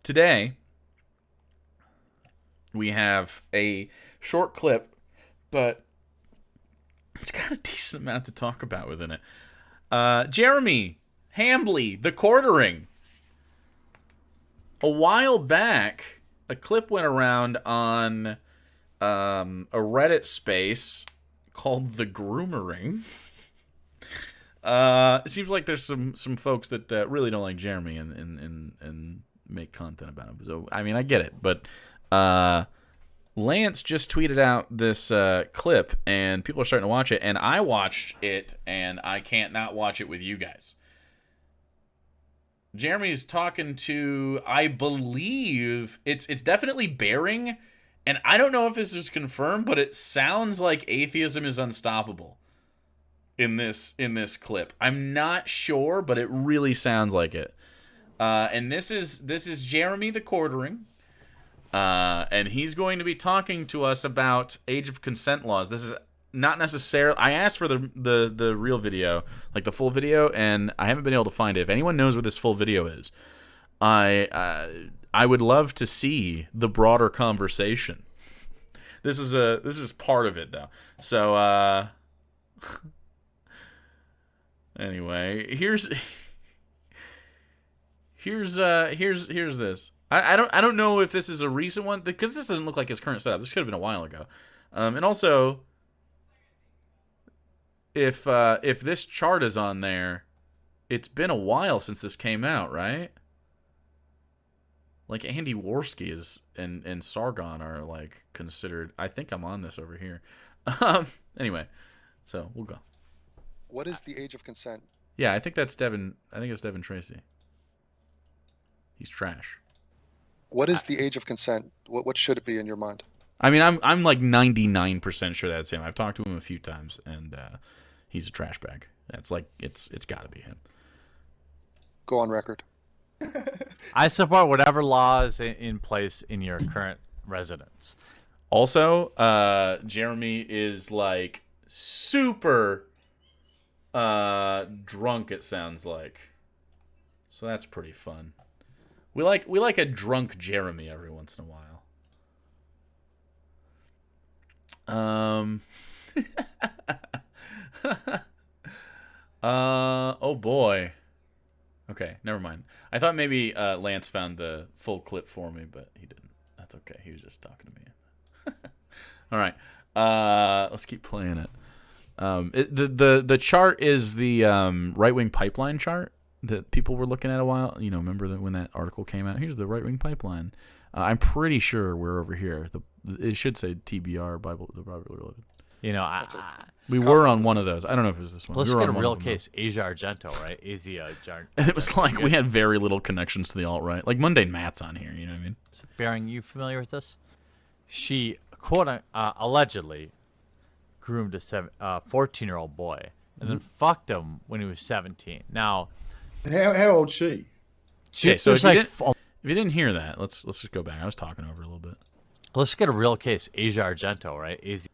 Today, we have a short clip, but it's got a decent amount to talk about within it. Jeremy Hambley, the quartering. A while back, a clip went around on a Reddit space called the Groomering. It seems like there's some folks that really don't like Jeremy and make content about him. So, I mean, I get it. But Lance just tweeted out this clip, and people are starting to watch it. And I watched it, and I can't not watch it with you guys. Jeremy's talking to, I believe, it's definitely Bering, and I don't know if this is confirmed, but it sounds like atheism is unstoppable in this clip. I'm not sure, but it really sounds like it. And this is Jeremy the quartering, and he's going to be talking to us about age of consent laws. This is not necessarily. I asked for the real video, like the full video, and I haven't been able to find it. If anyone knows what this full video is, I would love to see the broader conversation. This is part of it though. So anyway, here's this. I don't know if this is a recent one, because this doesn't look like his current setup. This could have been a while ago. And also, if this chart is on there, it's been a while since this came out, right? Like Andy Worski is and Sargon are like considered. I think I'm on this over here. Anyway, so we'll go. What is the age of consent? Yeah, I think that's Devin. I think it's Devin Tracy. He's trash. What is the age of consent? What should it be in your mind? I mean, I'm like 99% sure that's him. I've talked to him a few times, and he's a trash bag. That's like it's got to be him. Go on record. I support whatever law is in place in your current residence. Also, Jeremy is like super drunk, it sounds like. So that's pretty fun. We like a drunk Jeremy every once in a while. Oh boy. Okay, never mind. I thought maybe Lance found the full clip for me, but he didn't. That's okay. He was just talking to me. All right. Let's keep playing it. The chart is the right-wing pipeline chart that people were looking at a while. You know, remember that when that article came out? Here's the right-wing pipeline. I'm pretty sure we're over here. It should say TBR, Bible, the Bible Related. You know, we were on one of those. I don't know if it was this one. Let's we get a real case. Asia Argento, right? Asia Argento. And it was like we had very little connections to the alt-right. Like Mundane Matt's on here, you know what I mean? Bering, you familiar with this? She, quote, allegedly groomed a 14-year-old boy and then fucked him when he was 17. Now, how old she? Okay, so if you didn't hear that, let's just go back. I was talking over a little bit. Let's get a real case. Asia Argento, right? Asia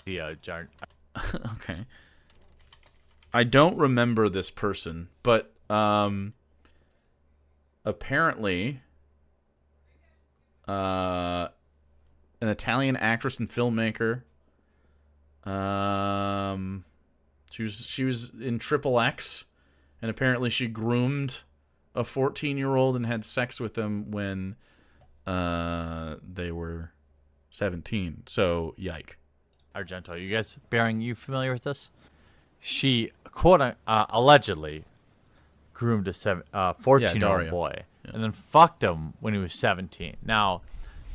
Argento. Okay. I don't remember this person, but apparently an Italian actress and filmmaker. She was in Triple X, and apparently she groomed a 14-year-old and had sex with them when they were 17. So, yike. Argento, you guys, Bering, you familiar with this? She, quote, allegedly groomed a 14-year-old boy and then fucked him when he was 17. Now,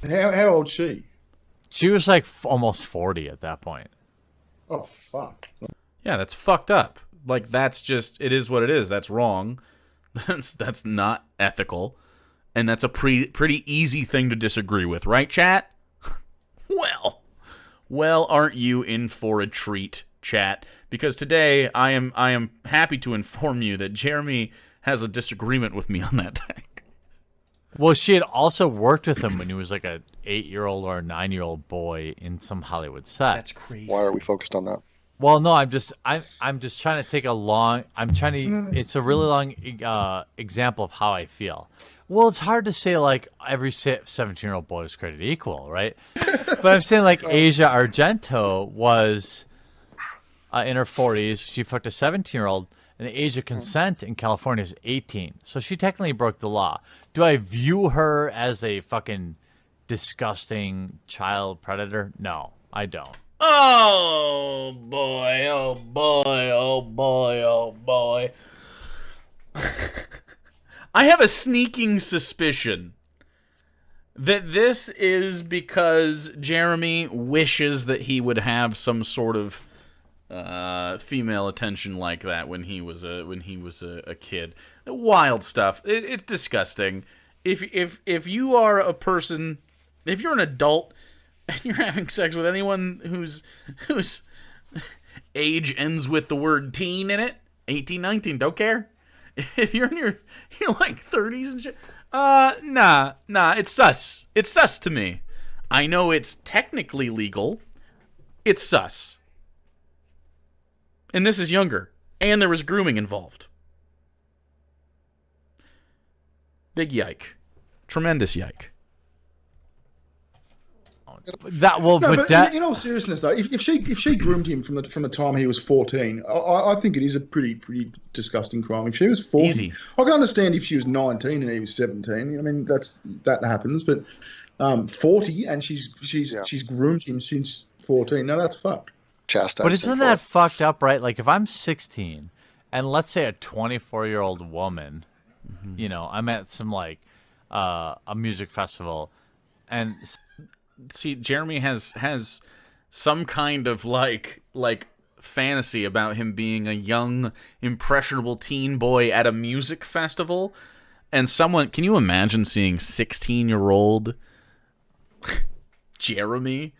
how old she? She was like almost 40 at that point. Oh, fuck. Yeah, that's fucked up. Like, that's just, it is what it is. That's wrong. That's not ethical. And that's a pretty easy thing to disagree with, right, chat? Well, aren't you in for a treat, chat? Because today I am happy to inform you that Jeremy has a disagreement with me on that thing. Well, she had also worked with him when he was like a 8-year-old or a 9-year-old boy in some Hollywood set. That's crazy. Why are we focused on that? Well, no, I'm just trying to take a long. It's a really long example of how I feel. Well, it's hard to say like every 17-year-old boy is created equal, right? But I'm saying like Asia Argento was in her 40s. She fucked a 17-year-old, and the age of consent in California is 18. So she technically broke the law. Do I view her as a fucking disgusting child predator? No, I don't. Oh boy, oh boy, oh boy, oh boy. I have a sneaking suspicion that this is because Jeremy wishes that he would have some sort of female attention like that when he was a kid. Wild stuff. It's disgusting. If you are a person, if you're an adult and you're having sex with anyone whose age ends with the word teen in it, 18, 19, don't care. If you're in your like 30s and shit, nah, it's sus. It's sus to me. I know it's technically legal. It's sus. And this is younger. And there was grooming involved. Big yike. Tremendous yike. That will, No, but but in all seriousness, though, if she groomed him from the time he was 14, I think it is a pretty disgusting crime. If she was 40, Easy. I can understand if she was 19 and he was 17. I mean, that happens. But 40 and she's groomed him since 14. No, that's fucked. Chastised. But isn't that fucked up, right? Like if I'm 16 and let's say a 24-year-old woman, you know, I'm at some like a music festival and See, Jeremy has some kind of like fantasy about him being a young, impressionable teen boy at a music festival, and someone, can you imagine seeing 16-year-old Jeremy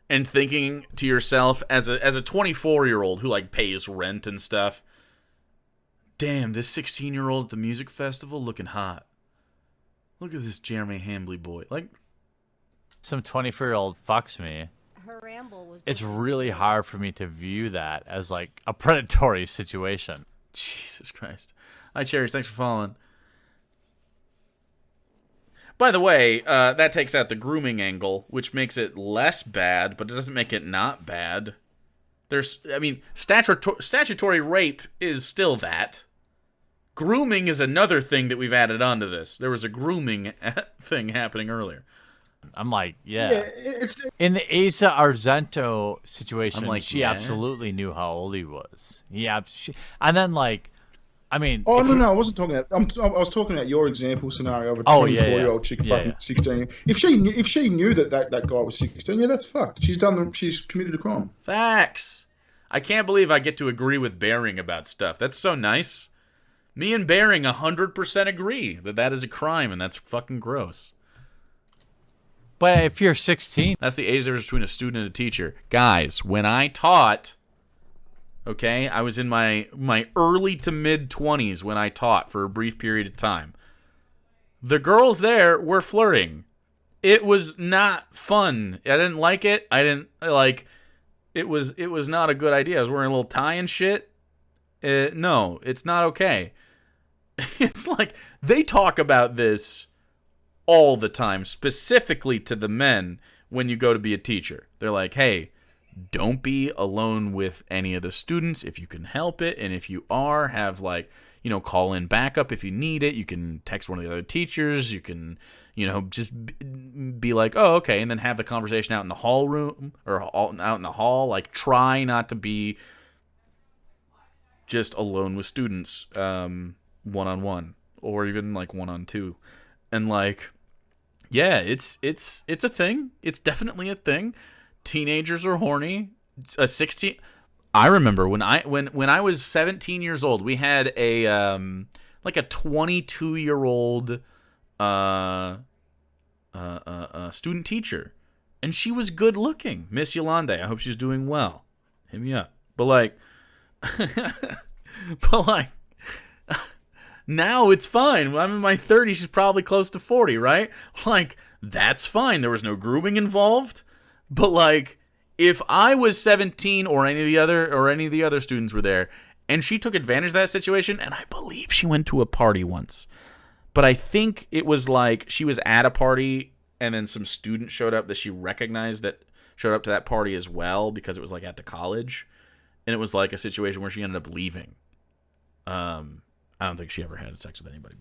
and thinking to yourself as a 24-year-old who like pays rent and stuff, damn, this 16-year-old at the music festival looking hot. Look at this Jeremy Hambley boy. Like, some 24-year-old fucks me, Her ramble was it's really hard for me to view that as like a predatory situation. Jesus Christ. Hi, Cherries. Thanks for following. By the way, that takes out the grooming angle, which makes it less bad, but it doesn't make it not bad. Statutory rape is still that. Grooming is another thing that we've added onto this. There was a grooming thing happening earlier. I'm like, yeah. It's In the Asa Argento situation, I'm like, she yeah. absolutely knew how old he was. And then like, I mean, Oh no, I wasn't talking about. I was talking about your example scenario of a 24-year-old chick fucking 16. If she knew that guy was 16, yeah, that's fucked. She's committed a crime. Facts. I can't believe I get to agree with Bering about stuff. That's so nice. Me and Bering 100% agree that is a crime and that's fucking gross. But if you're 16, That's the age difference between a student and a teacher. Guys, when I taught, okay, I was in my early to mid-20s when I taught for a brief period of time. The girls there were flirting. It was not fun. I didn't like it. It was not a good idea. I was wearing a little tie and shit. No, it's not okay. It's like they talk about this all the time, specifically to the men when you go to be a teacher. They're like, hey, don't be alone with any of the students if you can help it. And if you are, have like, you know, call in backup if you need it. You can text one of the other teachers. You can, you know, just be like, oh, okay. And then have the conversation out in the hall room or out in the hall. Like, try not to be just alone with students one-on-one or even like one-on-two. And like, yeah, it's a thing. It's definitely a thing. Teenagers are horny. A 16. I remember when I was 17 years old, we had a like a 22-year-old student teacher, and she was good looking. Miss Yolande, I hope she's doing well. Hit me up. But like, now it's fine. I'm in my 30s. She's probably close to 40, right? Like, that's fine. There was no grooming involved. But like, if I was 17 or any of the other students were there, and she took advantage of that situation, and I believe she went to a party once, But I think it was like she was at a party and then some student showed up that she recognized that showed up to that party as well because it was like at the college. And it was like a situation where she ended up leaving. I don't think she ever had sex with anybody,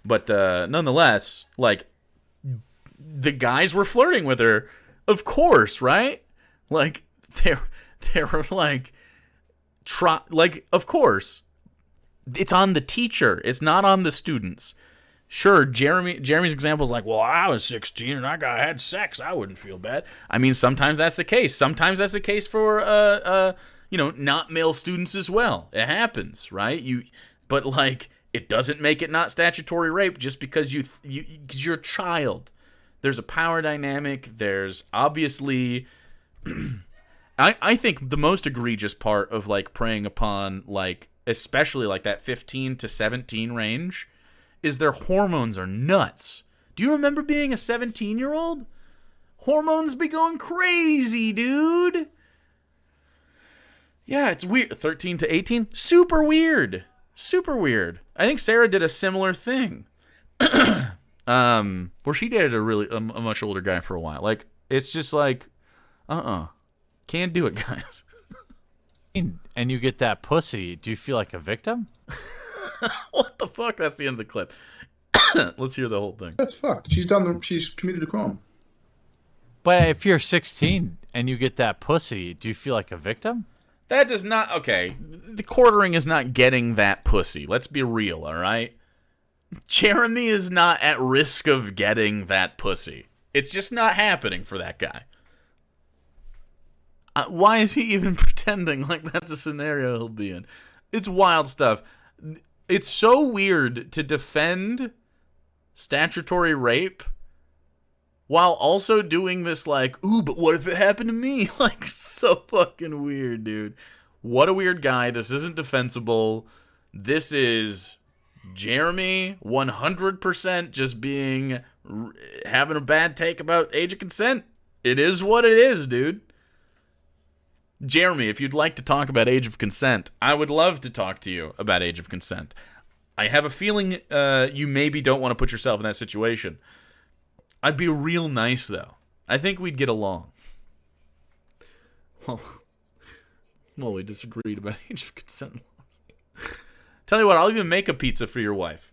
but nonetheless, like the guys were flirting with her, of course, right? Like they were like of course. It's on the teacher. It's not on the students. Sure, Jeremy's example is like, well, I was 16 and I had sex. I wouldn't feel bad. I mean, sometimes that's the case. Sometimes that's the case for not male students as well. It happens, right? But like, it doesn't make it not statutory rape just because because you're a child. There's a power dynamic. There's obviously, I think the most egregious part of like preying upon like, especially like that 15 to 17 range, is their hormones are nuts. Do you remember being a 17-year-old? Hormones be going crazy, dude. Yeah, it's weird. 13 to 18? Super weird. Super weird. I think Sarah did a similar thing. Where she dated a much older guy for a while. Like, it's just like, can't do it, guys. And you get that pussy, do you feel like a victim? What the fuck? That's the end of the clip. Let's hear the whole thing. That's fucked. She's committed a crime. But if you're 16 and you get that pussy, do you feel like a victim? That does not... Okay, the quartering is not getting that pussy. Let's be real, all right? Jeremy is not at risk of getting that pussy. It's just not happening for that guy. Why is he even pretending like that's a scenario he'll be in? It's wild stuff. It's so weird to defend statutory rape while also doing this like, ooh, but what if it happened to me? Like, so fucking weird, dude. What a weird guy. This isn't defensible. This is Jeremy 100% just having a bad take about age of consent. It is what it is, dude. Jeremy, if you'd like to talk about age of consent, I would love to talk to you about age of consent. I have a feeling you maybe don't want to put yourself in that situation. I'd be real nice, though. I think we'd get along. Well, we disagreed about age of consent. Tell you what, I'll even make a pizza for your wife.